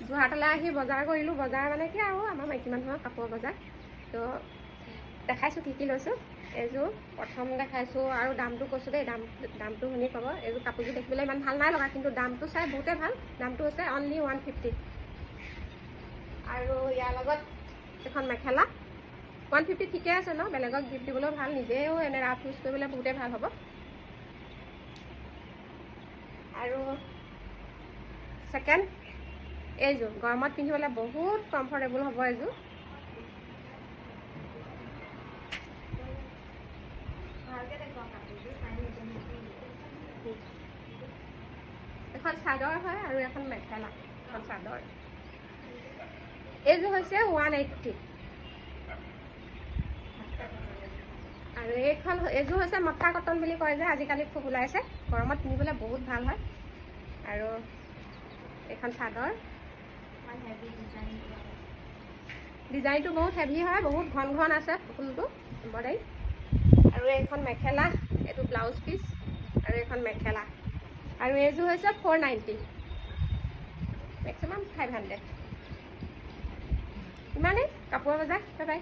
যোৰহাটলৈ আহি বজাৰ কৰিলোঁ। বজাৰ মানে কি আৰু আমাৰ মাইকী মানুহৰ কাপোৰৰ বজাৰ। তো দেখাইছোঁ কি লৈছোঁ। এইযোৰ প্ৰথম দেখাইছোঁ আৰু দামটো কৈছোঁ দেই, দামটো শুনি ক'ব। এইযোৰ কাপোৰযোৰ দেখিবলৈ ইমান ভাল নাই লগা, কিন্তু দামটো চাই বহুতেই ভাল। দামটো হৈছে অনলি 150। আৰু ইয়াৰ লগত এখন মেখেলা 150 ঠিকে আছে ন, বেলেগক গিফ্ট দিবলৈও ভাল, নিজেও এনে ৰাফ ইউজ কৰিবলৈ বহুতেই ভাল হ'ব। আৰু ছেকেণ্ড এইযোৰ গৰমত পিন্ধিবলৈ বহুত কমফৰ্টেবল হ'ব। এইযোৰ এখন চাদৰ হয় আৰু এখন মেখেলা। এখন চাদৰ, এইযোৰ হৈছে 180। আৰু এইযোৰ হৈছে মথা কটন বুলি কয় যে, আজিকালি খুব ওলাইছে, গৰমত পিন্ধিবলৈ বহুত ভাল হয়। আৰু এইখন চাদৰ, ডিজাইনটো বহুত হেভি হয়, বহুত ঘন আছে ফুলটো এম্ব্ৰইডাৰী। আৰু এইখন মেখেলা, এইটো ব্লাউজ পিচ আৰু এইখন মেখেলা। আৰু এইযোৰ হৈছে 490, মেক্সিমাম 500। ইমানেই কাপোৰৰ বজাৰ। Bye bye.